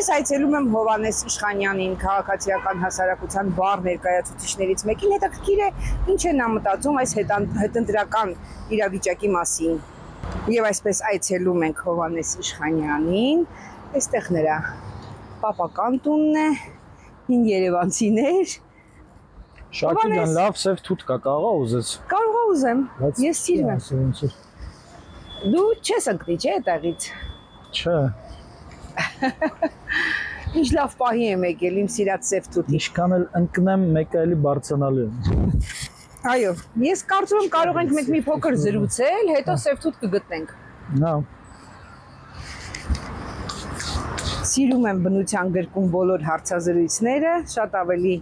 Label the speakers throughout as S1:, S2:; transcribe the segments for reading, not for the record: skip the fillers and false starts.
S1: Ես այցելում եմ Հովհաննես Իշխանյանին, քաղաքացիական հասարակության վառ ներկայացուցիչներից մեկին, հետաքրքիր է ինչ է նա մտածում այս հետընտրական իրավիճակի մասին։ Եվ այսպես այցելում ենք Հովհաննես Իշխանյանին, այստեղ նրա պապական տունն է, հին երևանցիներ։
S2: Շակի ջան, լավ սև թութ կա, կարող ուզես։
S1: Կարող ուզեմ, ես սիրում եմ։ Դու չես ընկնի, չէ՞ այդտեղից։
S2: Չէ։
S1: Ինչ լավ պահի եմ եկել իմ սիրած սև թութի։
S2: Ինչքան էլ ընկնեմ, մեկը էլի բարձրանալու եմ։
S1: Այո, ես կարծում եմ կարող ենք մենք մի փոքր զրուցել, հետո սև թութ կգտնենք։
S2: Նա
S1: Սիրում եմ բնության գրկում բոլոր հարցազրույցները, շատ ավելի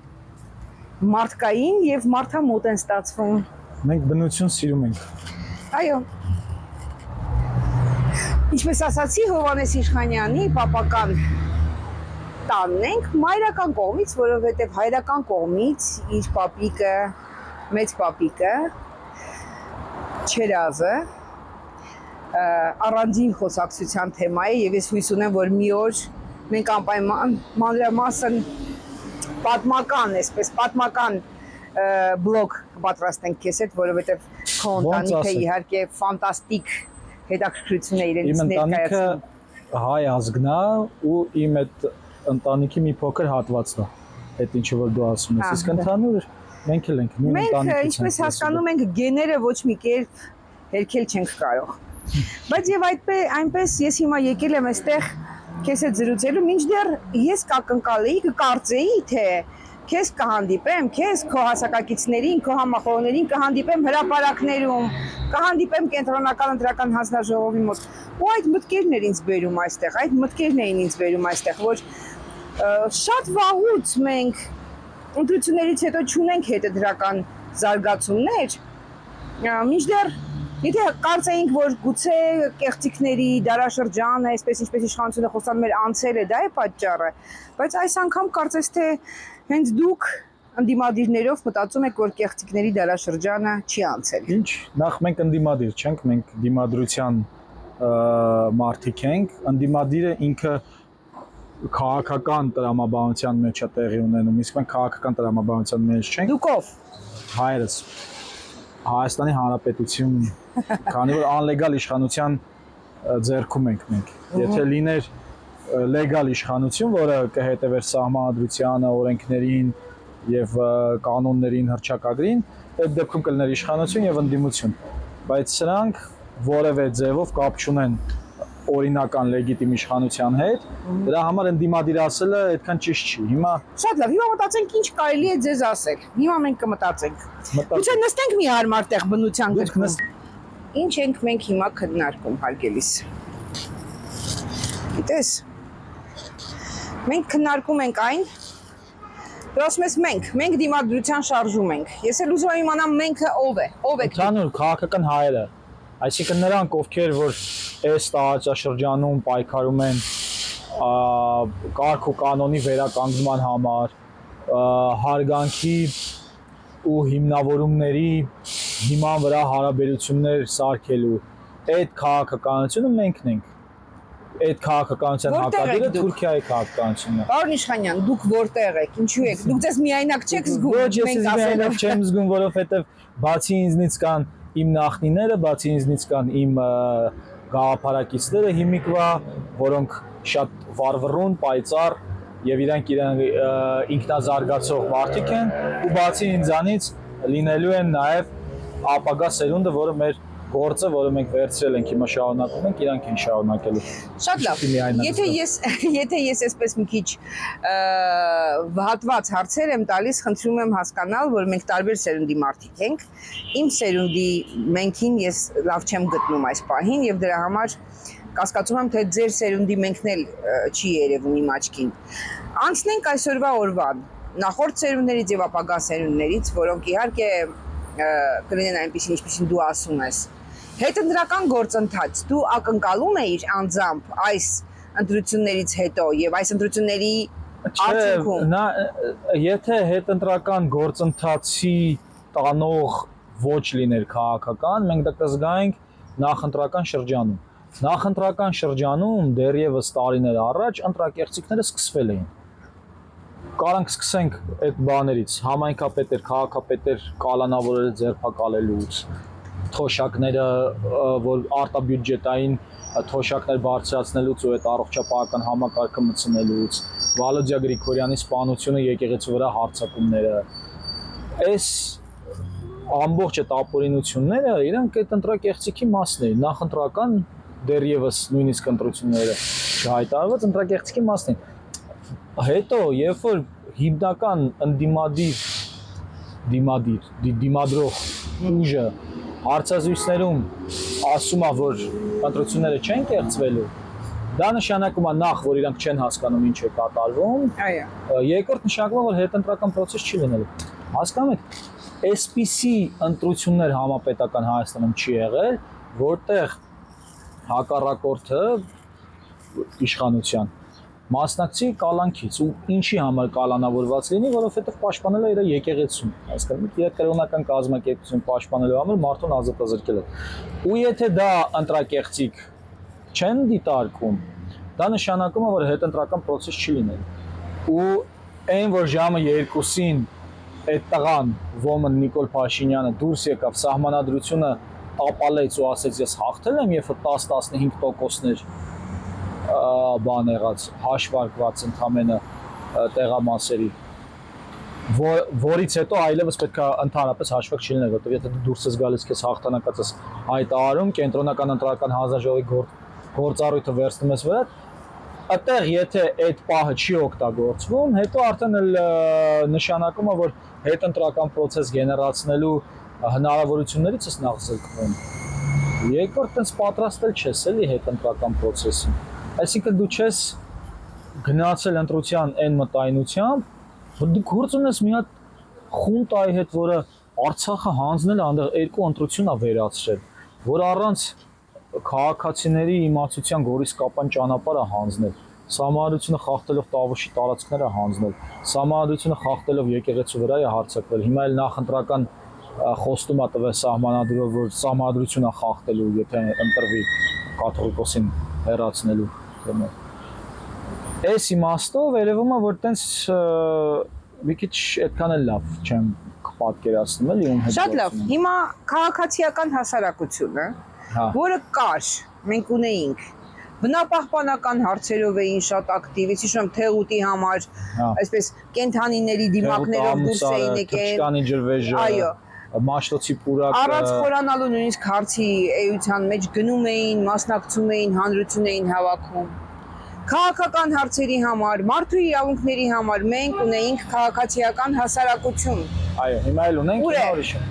S1: մարդկային եւ մարդամոտ են ստացվում։
S2: մենք բնություն սիրում ենք։
S1: Այո։ Ինչպես ասացի, Հովհաննես Իշխանյանի պապական տանն ենք, մայրական կողմից, որովհետեւ հայրական կողմից իր պապիկը, մեծ պապիկը, Չերազը առանձին խոսակցության թեմա է եւ ես հույս ունեմ, որ մի օր մենք անպայման մանրամասն պատմական բլոգ կպատրաստենք քեզ հետ, որովհետեւ քո ընտանիքը իհարկե ֆանտաստիկ հետաքրքրություն է իրենից ներկայացնում։
S2: Իմ ընտանիքը հայ ազգն է ու իմ այդ ընտանիքի մի փոքր հատվածն է, այդ ինչը որ դու ասում ես, իսկ ընդհանուր մենք էլ ենք նույն ընտանիքից։
S1: Մենք ինչպես հասկանում ենք, գեները ոչ մի կերպ հերքել չենք կարող։ Բայց եւ այնպես ես հիմա եկել եմ այստեղ քեզ հետ զրուցելու, մինչդեռ ես կակնկալեի, կկարծեի, թե քեզ կհանդիպեմ, քեզ քո հասակակիցներին, քո համախոհներին կհանդիպեմ հրապարակներում, կհանդիպեմ կենտրոնական ընտրական հանձնաժողովի մոտ։ Ու այդ մտքերն էր ինձ բերում այստեղ, այդ մտքերն էին ինձ բերում այստեղ, որ շատ վաղուց մենք ընտրություններից հետո չունենք հետընտրական զարգացումներ, մինչդեռ եթե կարծեինք, որ գուցե կեղծիքների դարաշրջանը, այսպես ինչպես իշխանությունը խոստանում էր, անցել է, դա է պատճառը, բայց այս անգամ կարծես թե հենց դուք ընդդիմադիրներով մտածում եք, որ կեղծիքների դարաշրջանը չի անցել։
S2: Ինչ, նախ մենք ընդդիմադիր չենք, մենք դիմադրության մարդիկ ենք, ընդդիմադիրը ինքը քաղաքական տրամաբանության մեջ է տեղի ունենում, իսկ մենք քաղաքական տրամաբանության մեջ չենք։
S1: Դուք ով։
S2: Հայրս Հայաստանի Հանրապետություն, քանի որ անլեգալ իշխանության ձեռքում ենք մենք։ Եթե լիներ լեգալ իշխանություն, որը կհետևեր սահմանադրությանը, օրենքներին եւ կանոններին, հռչակագրին, այդ դեպքում կլիներ իշխանություն եւ ընդդիմություն։ Բայց սրանք որևէ ձևով կապ չունեն օրինական լեգիտիմ իշխանության հետ, դրա համար ընդդիմադիր ասելը այդքան ճիշտ չի։ Հիմա
S1: շատ լավ, հիմա մտածենք ինչ կարելի է ձեզ ասել։ Հիմա մենք կմտածենք։ Գուցե նստենք մի հարմար տեղ բնության գրկում։ Ինչ ենք մենք հիմա քննարկում, հարգելիս։ Գիտես, մենք քննարկում ենք այն, դու ասում ես մենք դիմադրության շարժում ենք։ Ես էլ ուզում եմ իմանամ մենքը ով է, ով է։
S2: Ընդհանուր քաղաքական հայերը, այսինքն նրանք, ովքեր որ այս տարածաշրջանում պայքարում են կարգ ու կանոնի վերականգնման համար, հարգանքի ու հիմնավորումների հիման վրա հարաբերություններ սարքելու, այդ քաղաքականությունը մենք ենք։ Այդ քաղաքականության հակադիրը Թուրքիայի քաղաքականությունն է։
S1: Պարոն Իշխանյան, դուք որտեղ եք, ինչու եք, դուք ձեզ միայնակ չեք զգում։
S2: Ոչ, ես միայնակ չեմ զգում, որովհետև բացի ինձնից կան իմ նախնիները, բացի ինձնից կան իմ գաղափարակիցները հիմիկվա, որոնք շատ վառվռուն, պայծառ եւ իրանք ինքնազարգացող մարդիկ են, ու բացի ինձանից լինելու են նաեւ ապագա սերունդը, որը մեր գործը, որը մենք վերցրել ենք հիմա շարունակում ենք, իրանք են շարունակելու։
S1: Շատ լավ։ Եթե ես այսպես մի քիչ հատված հարցեր եմ տալիս, խնդրում եմ հասկանալ, որ մենք տարբեր սերունդի մարդիկ ենք։ Իմ սերունդի մենքին ես լավ չեմ գտնում այս պահին եւ դրա համար կասկածում եմ, թե ձեր սերունդի մենքն էլ չի երևում իմ աչքին։ Անցնենք այսօրվա օրվան, նախորդ սերունդներից եւ ապագա սերունդներից, որոնք իհարկե կլինեն այնպիսին, ինչպիսին դու ասում ես։ Հետընտրական գործընթաց դու ակնկալում էիր անձամբ այս ընտրություններից հետո եւ այս ընտրությունների արդյունքում։
S2: Եթե հետընտրական գործընթացի տանող ոչ լիներ քաղաքական, մենք դա կզգայինք նախընտրական շրջանում։ Նախընտրական շրջանում դեռևս տարիներ առաջ ընտրակեղծիքները սկսվել էին։ Կարանք սկսենք այդ բաներից, համայնքապետեր, քաղաքապետեր կալանավորել ձերբակալելուց, թոշակները, որ արտաբյուջետային թոշակներ բարձրացնելուց ու այդ առողջապահական համակարգը մտցնելուց, Վալոդիա Գրիգորյանի սպանությունը եկեղեցու վրա հարձակումները։ Այս ամբողջ այդ ապօրինությունները իրանք այդ ընտրակեղծիքի մասն էին, նախընտրական դեռևս նույնիսկ ընտրությունները չհայտարարված ընտրակեղծիքի մասն էին։ Հետո, երբ որ հիմնական դիմադրող ուժը հարցազրույցներում ասում է, որ ընտրությունները չեն կեղծվելու, դա նշանակում է նախ, որ իրանք չեն հասկանում ինչ է կատարվում,
S1: Այո։
S2: երկրորդ նշանակում է, որ հետընտրական process չի լինելու։ Հասկանում եք, այսպիսի ընտրություններ համապետական Հայաստանում չի եղել, որտեղ հակառակորդը իշխանության մասնակցի կալանքից ու ինչի համար կալանավորված լինի, որովհետև պաշտպանել է իր եկեղեցուն, հասկանում եք, իր կրոնական կազմակերպություն պաշտպանելու համար մարդուն ազատազրկել է։ Ու եթե դա ընտրակեղծիք չեն դիտարկում, դա նշանակում է, որ հետընտրական process չի լինելու։ Ու այն որ ժամը 2-ին այդ տղան Ոմն Նիկոլ Փաշինյանը դուրս եկավ սահմանադրությունը ապալեց ու ասեց ես հաղթել եմ, երբ 10-15%-ներ բան եղած հաշվարկված ընդամենը տեղամասերի, որից հետո այլևս պետք է ընդհանրապես հաշվակ չլիներ, որտեղ եթե դու դուրս ես գալիս քեզ հաղթանակած ես հայտարարում, կենտրոնական ընտրական հանձնաժողովի գործառույթը վերցնում ես վրա, այդտեղ եթե այդ պահը չի օգտագործվում, հետո արդեն նշանակում է, որ հետընտրական process գեներացնելու հնարավորություններից ես նախ զրկվում։ Երկրորդ տենց պատրաստել չես էլի հետընտրական process-ին։ Այսինքն դու չես գնացել ընտրության այն մտայնությամբ, որ դու գործ ունես մի հատ խունտայի հետ, որը Արցախը հանձնել է այնտեղ երկու ընտրություն է վերացրել, որ առանց քաղաքացիների իմացության գորիսկապան ճանապարհը հանձնել, Սահմանադրությունը խախտելով Տավուշի տարածքները հանձնել, Սահմանադրությունը խախտելով եկեղեցու վրա է հարձակվել, հիմա էլ նախընտրական խոստում է տվել Սահմանադրով, որ Սահմանադրությունը խախտելու, եթե ընտրվի կաթողիկոսին հեռացնելու։ Այս իմաստով երևում է, որ տենց մի քիչ այդքան էլ լավ չեմ պատկերացնում էլի ում հետ։
S1: Շատ լավ։ Հիմա քաղաքացիական հասարակությունը, որը կար, մենք ունեինք, բնապահպանական հարցերով էին շատ ակտիվ, ես հիշում եմ թեղուտի համար, այսպես կենթանիների դիմակներով դուրս էին եկել։
S2: Թշկանի ջրվեժը,
S1: այո,
S2: Մաշտոցի պուրակը,
S1: առանց խորանալու նույնիսկ հարցի էության մեջ գնում էին, մասնակցում էին, հանրություն էին հավաքում։ Քաղաքական հարցերի համար, մարդու իրավունքների համար մենք ունեինք քաղաքացիական հասարակություն։
S2: Այո, հիմա էլ ունենք ուրիշը։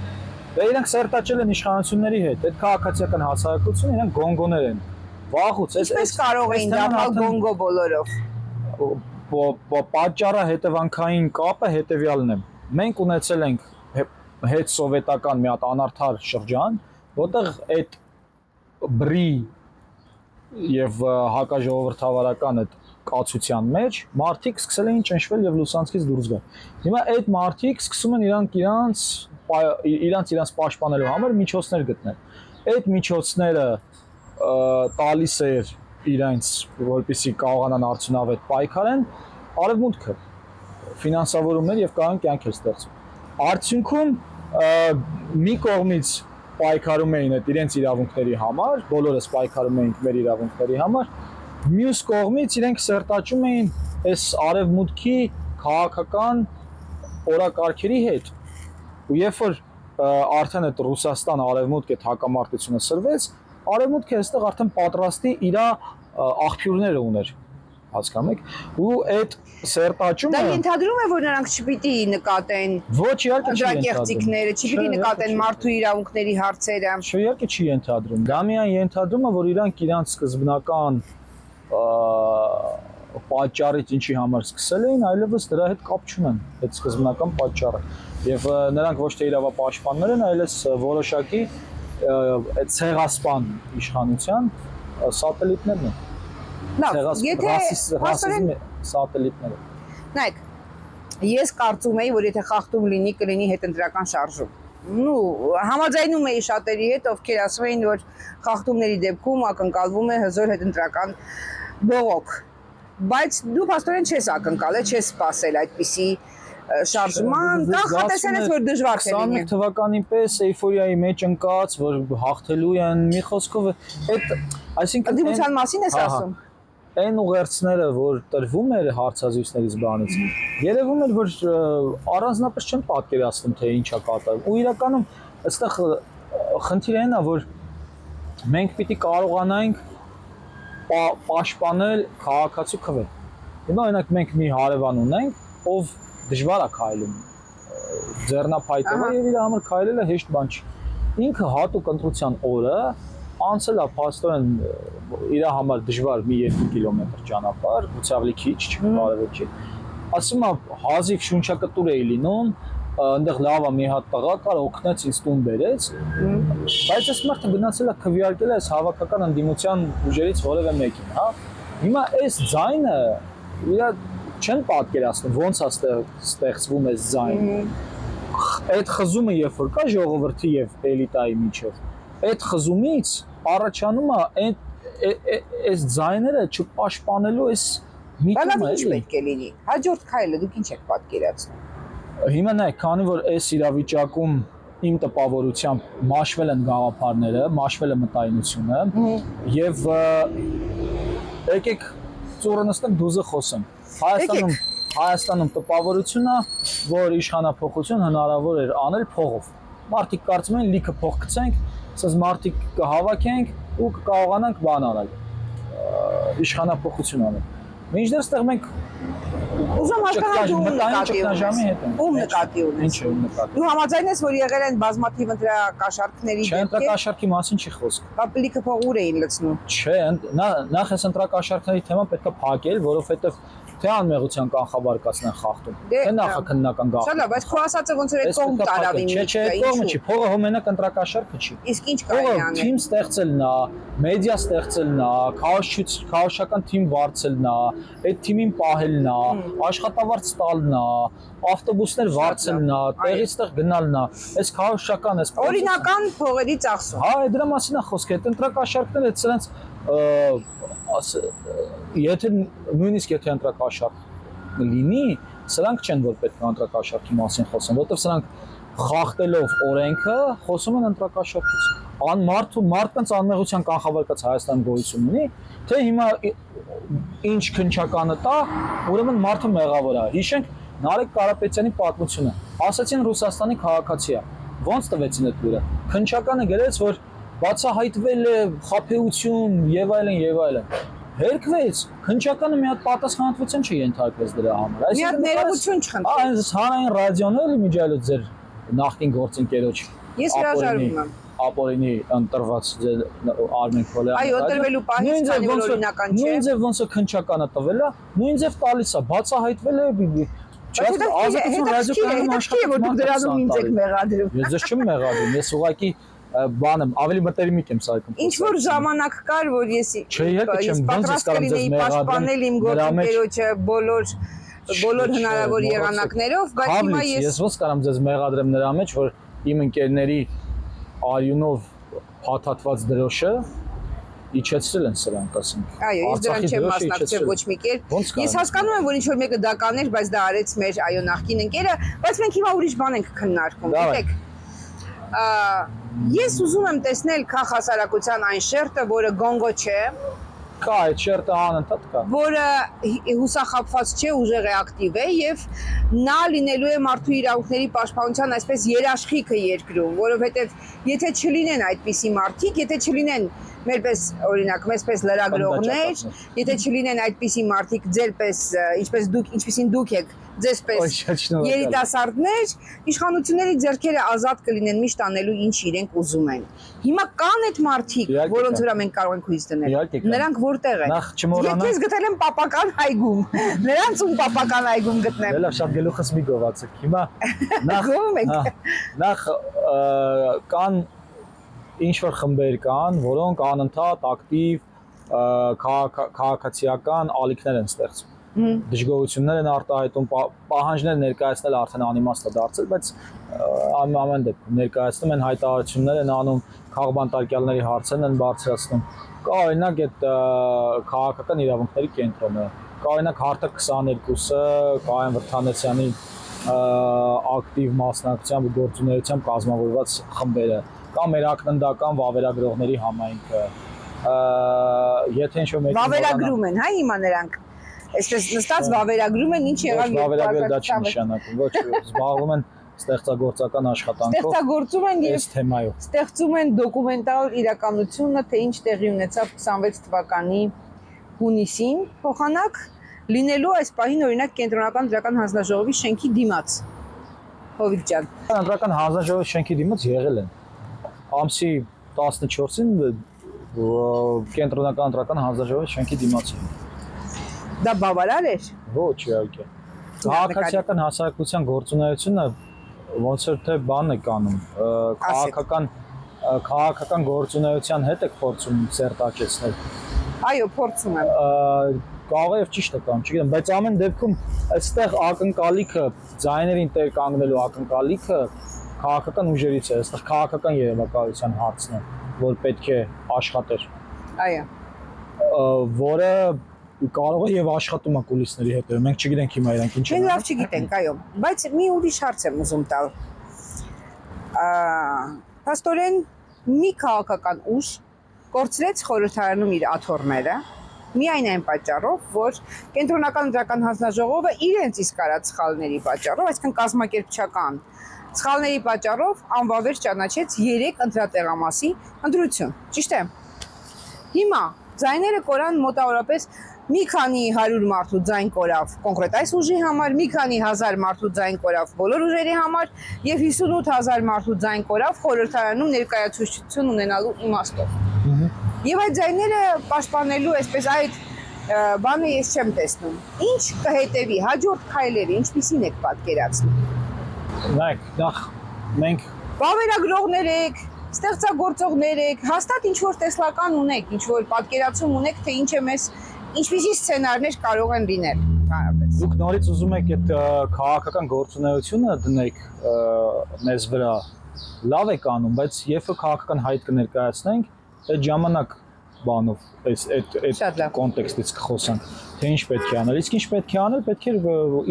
S2: Դե իրանք սերտաճել են իշխանությունների հետ, այդ քաղաքացիական հասարակությունը իրանք գոնգոներ են։ Վաղուց
S1: Այսպես կարող էին դառնալ գոնգո բոլորով։
S2: Պատճառը հետևանքային կապը հետևյալն է։ Մենք ունեցել ենք հետ սովետական մի հատ անարդար շրջան, որտեղ այդ բրի եւ հակաժողովրդավարական այդ կացության մեջ մարդիկ սկսել էին ճնշվել եւ լուսանցքից դուրս գալ։ Հիմա այդ մարդիկ սկսում են իրանց պաշտպանելու համար միջոցներ գտնել։ Այդ միջոցները տալիս էր իրենց, որպեսզի կարողանան արդյունավետ պայքարեն, արևմուտքը ֆինանսավորումներ եւ կան կյանքեր ստեղծում։ Արդյունքում մի կողմից պայքարում էին այդ իրենց իրավունքների համար, բոլորս պայքարում էինք մեր իրավունքների համար, մյուս կողմից իրենք սերտաճում էին այս արևմուտքի քաղաքական օրակարգերի հետ։ Ու երբ որ արդեն այդ Ռուսաստան արևմուտք այդ հակամարտությունը սրվեց, արևմուտքը այստեղ արդեն պատրաստի իր աղբյուրները ուներ, հասկանում եք, ու այդ սերտաճումը
S1: դա ենթադրում է, որ նրանք չպիտի նկատեն
S2: ոչ իհարկե չի
S1: ընտրակեղծիքները, չպիտի նկատեն մարդու իրավունքների հարցերը։
S2: Իհարկե չի ենթադրում։ Դա միայն ենթադրում է, որ իրանք իրանք սկզբնական պատճառից ինչի համար սկսել էին, այլևս դրա հետ կապ չունեն, այդ սկզբնական պատճառը։ Եվ նրանք ոչ թե իրավապաշտպաններ են, այլևս որոշակի այդ ցեղասպան իշխանության սատելիտներն են։
S1: Լավ, եթե
S2: ռասիզմի սատելիտները։
S1: Նայեք, ես կարծում եի, որ եթե խախտում լինի, կլինի հետընտրական շարժում։ Համաձայնում էի շատերի հետ, ովքեր ասում էին, որ խախտումների դեպքում ակնկալվում է հզոր հետընտրական բողոք։ Բայց դու փաստորեն չես ակնկալել, չես սպասել այդպիսի շարժման, կանխատեսել ես, որ դժվար թե լինի։
S2: 21 թվականին պես էյֆորիայի մեջ ընկած, որ հաղթելու են, մի խոսքով այդ, այսինքն
S1: Դիմության մասին ես ասում։
S2: Այն ուղերձները, որ տրվում էր հարցազրույցներից բանից, երևում էր, որ առանձնապես չեն պատկերացնում, թե ինչ է կատարվում։ Ու իրականում այստեղ խնդիրը այն է, որ մենք պիտի կարողանանք պաշտպանել քաղաքացու քվե։ Հիմա օրինակ մենք մի հարևան ունենք, ով դժվար է քայլում, ձեռնափայտով է եւ իր համար քայլելը հեշտ բան չի։ Ինքը հատուկ ընտրության օրը անցել է փաստորեն իր համար դժվար մի 2 կիլոմետր ճանապարհ, գուցե ավելի քիչ, չկարևոր չի։ Ասում է հազիվ շունչակտուր էի լինում, այնտեղ լավ է մի հատ տղա կար, օգնեց ինձ տուն բերեց, բայց այս մարդը գնացել է քվեարկել այս հավաքական ընդդիմության ուժերից որևէ մեկին, հա։ Հիմա այս ձայնը իր չեն պատկերացնում ոնց է ստեղծվում այս ձայնը։ Այդ խզումը երբ որ կա ժողովրդի եւ էլիտայի միջեւ, այդ խզումից առաջանում է այս ձայները չպաշտպանելու այս միտումը։
S1: Բայց ինչ պետք է լինի։ Հաջորդ քայլը դուք ինչ եք պատկերացնում։
S2: Հիմա նայեք, քանի որ այս իրավիճակում իմ տպավորությամբ մաշվել են գաղափարները, մաշվել է մտայնությունը եւ եկեք ծուռը նստենք դուզը խոսենք։ Հայաստանում տպավորությունն է, որ իշխանափոխություն հնարավոր էր անել փողով։ Մարդիկ կարծում են լիքը փող գցենք, ասես մարդիկ կհավաքենք ու կկարողանանք բան անել։ Իշխանափոխություն անել։ Մինչդեռ ստեղ մենք
S1: ուզում հասկանալ ում նկատի ունես։
S2: Ինչ ում նկատի։
S1: Դու համաձայն ես, որ եղել են բազմաթիվ ընտրակաշառքների
S2: դեպքեր։ Չէ, ընտրակաշառքի մասին չի խոսք։
S1: Պապլիկը փող ուր էին լցնում։
S2: Չէ, նախ այս ընտրակաշառքների թեման պետք է փակել, որովհետև թե անմեղության կանխաբարկացն են խախտում, թե նախաքննական գաղտնիք։
S1: Շատ լավ, բայց քո ասածը ոնց որ այդ կողմ տարավ իմիջը։
S2: Չէ, կողմը չի, փողը հոմենակ ընտրակաշառքը չի։
S1: Իսկ ինչ կարելի անել։
S2: Թիմ ստեղծելն է, մեդիա ստեղծելն է, քաոսական թիմ վարձելն է, այդ թիմին պահելն է, աշխատավարձ տալն է, ավտոբուսներ վարձելն է, տեղից տեղ գնալն է, այս քաոսական էս
S1: օրինական փողերի ծախսում։
S2: Հա, դրա մասին է խոսքը, այդ ընտրակաշառքները սրանց եթե նույնիսկ եթե ընտրակաշառք լինի, սրանք չեն որ պետք է ընտրակաշառքի մասին խոսեն, որովհետև սրանք խախտելով օրենքը խոսում են ընտրակաշառքից։ Մարդկանց անմեղության կանխաբարկած Հայաստանում գոյություն ունի, թե հիմա ինչ քննչականը տա, ուրեմն մարդը մեղավոր է։ Հիշենք Նարեկ Կարապետյանի պատմությունը։ Ասացին Ռուսաստանի քաղաքացի է։ Ոնց տվեցին այդ լուրը։ Քննչականը գրեց, որ բացահայտվել է խաբեություն եւ այլն եւ այլն։ Հերկվեց, քննչականը մի հատ պատասխանատվություն չենթարկվեց դրա համար։
S1: Մի հատ ներողություն չխնդրեց։
S2: Այս հանրային ռադիոն էլի միջայլոց ձեր նախկին գործընկերոջ։
S1: Ես հրաժարվում եմ։
S2: Ապօրինի ընտրված Արմեն Քոլյանը։
S1: Այո, ընտրվելու պահից քանի որ օրինական չէ։
S2: Նույն ձև ոնց է քննչականը տվել է, նույն ձև տալիս է, բացահայտվել է
S1: Ազատություն ռադիոկայանում աշխատում որ դուք դրանում ինձ եք մեղադրում։
S2: Ես ձեզ չեմ մեղադրում, ես ուղղակի բան եմ, ավելի մտերմիկ եմ սայքում։
S1: Ինչ որ ժամանակ կար, որ ես պատրաստ կլինեի պաշտպանել իմ գործընկերոջը բոլոր հնարավոր եղանակներով, բայց հիմա
S2: ես ոնց կարամ ձեզ մեղադրեմ նրա մեջ, որ իմ ընկերների արյունով փաթաթված դրոշը իջեցրել են սրանք, ասենք։
S1: Այո, ես դրան չեմ մասնակցել ոչ մի կերպ։ Ես հասկանում եմ, որ ինչ որ մեկը դա կաներ, բայց դա արեց մեր այո նախկին ընկերը, բայց մենք հիմա ուրիշ բան ենք քննարկում, գիտեք։ Ես ուզում եմ տեսնել քաղաքասարակության այն շերտը, որը գոնգո չէ,
S2: կա այդ շերտը անընդհատ կա,
S1: որը հուսախաբված չէ, ուժեղ է, ակտիվ է եւ նա լինելու է մարդու իրավունքների պաշտպանության այսպես երաշխիքը երկրում, որովհետեւ եթե չլինեն այդպիսի մարդիկ, եթե չլինեն մերպես օրինակ մեզպես լրագրողներ, եթե չլինեն այդպիսի մարդիկ ձերպես, ինչպեսին դուք եք, ձեզպես երիտասարդներ, իշխանությունների ձեռքերը ազատ կլինեն միշտ անելու ինչ իրենք ուզում են։ Հիմա կան այդ մարդիկ, որոնց վրա մենք կարող ենք հույս դնել։ Նրանք որտեղ են։ Ես քեզ գտել եմ պապական այգում։ Նրանց ում պապական այգում գտնեմ։
S2: Լավ, շատ գլուխս մի գովացեք։ Հիմա նախ կան ինչ-որ խմբեր կան, որոնք անընդհատ ակտիվ քաղաքացիական ալիքներ են ստեղծում։ դժգոհություններ են արտահայտում, պահանջներ ներկայացնել արդեն անիմաստ է դարձել, բայց ամեն դեպքում ներկայացնում են հայտարարություններ են անում, քաղբանտարկյալների հարցերն են բարձրացնում։ Կա օրինակ այդ քաղաքական իրավունքների կենտրոնը, կա օրինակ հարթակ 22-ը Կայան Վրթանեսյանի ակտիվ մասնակցությամբ ու գործունեությամբ կազմավորված խմբերը, կա մեր ակննդական վավերագրողների համայնքը, եթե ինչ-որ մեկին
S1: վավերագրում են, հա հիմա նրանք այսպես նստած վավերագրում են ինչ եղավ
S2: վավերագրել դա չի նշանակում, ոչ զբաղվում են ստեղծագործական աշխատանքով
S1: ստեղծագործում են
S2: այս թեմայով
S1: ստեղծում են դոկումենտալ իրականությունը, թե ինչ տեղի ունեցավ 26 թվականի հունիսին փոխանակ լինելու այս պահին օրինակ կենտրոնական դրական հանձնաժողովի շենքի դիմաց Հովիկ ջան
S2: Կենտրոնական հանձնաժողովի շենքի դիմաց եղել են ամսի 14-ին կենտրոնական դրական հանձնաժողովի շենքի դիմաց
S1: դա բավարար էր
S2: ոչ իհարկե քաղաքացիական հասարակության գործունեությունը ոնց որ թե բան է կանում քաղաքական գործունեության հետ է փորձում սերտակեցնել
S1: այո փորձում եմ
S2: կարող է եւ ճիշտ է կամ չգիտեմ բայց ամեն դեպքում այստեղ ակնկալիքը ձայներին տեր կանգնելու ակնկալիքը քաղաքական ուժերից է այստեղ քաղաքական երևակայության հարցն է որ պետք է աշխատեր
S1: այո
S2: որը կարող է եւ աշխատում է կուլիսների հետեւում մենք չգիտենք հիմա իրանք ինչ են
S1: մենք լավ չգիտենք այո բայց մի ուրիշ հարց եմ ուզում տալ փաստորեն մի քաղաքական ուժ կորցրեց խորհրդարանում իր աթոռները միայն այն պատճառով, որ կենտրոնական դրական հանձնաժողովը իրենց իսկ արած սխալների պատճառով, այսինքն կազմակերպչական սխալների պատճառով անվավեր ճանաչեց 3 ընտրատեղամասի ընտրություն, ճիշտ է։ Հիմա ձայները կորան մոտավորապես մի քանի 100 մարդու ձայն կորավ կոնկրետ այս ուժի համար, մի քանի 1000 մարդու ձայն կորավ բոլոր ուժերի համար եւ 58000 մարդու ձայն կորավ խորհրդարանում ներկայացուցչություն ունենալու իմաստով։ Եվ այդ ձայները պաշտպանելու այսպես այդ բանը ես չեմ տեսնում։ Ինչ կհետևի հաջորդ քայլերը, ինչպիսին եք պատկերացնում։
S2: Նախ մենք
S1: վավերագրողներ եք, ստեղծագործողներ եք, հաստատ ինչ որ տեսլական ունեք, ինչ որ պատկերացում ունեք, թե ինչ է մեզ ինչպիսի սցենարներ կարող են լինել ընդհանրապես։
S2: Դուք նորից ուզում եք այդ քաղաքական գործունեությունը դնեք մեզ վրա։ Լավ եք անում, բայց երբ որ քաղաքական հայտ կներկայացնենք, այդ ժամանակ բանով այդ կոնտեքստից կխոսանք, թե ինչ պետք է անել։ Իսկ ինչ պետք է անել, պետք է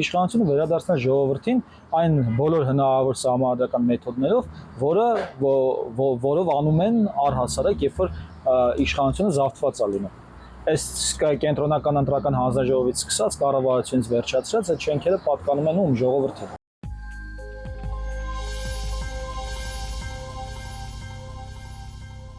S2: իշխանությունը վերադարձնել ժողովրդին այն բոլոր հնարավոր սահմանադրական մեթոդներով, որով անում են առհասարակ, երբ որ իշխանությունը զավթված է լինում։ Այս կենտրոնական ընտրական հանձնաժողովից սկսած կառավարությունից վերջացրած այդ շենքերը պատկանում են ում ժողովրդին։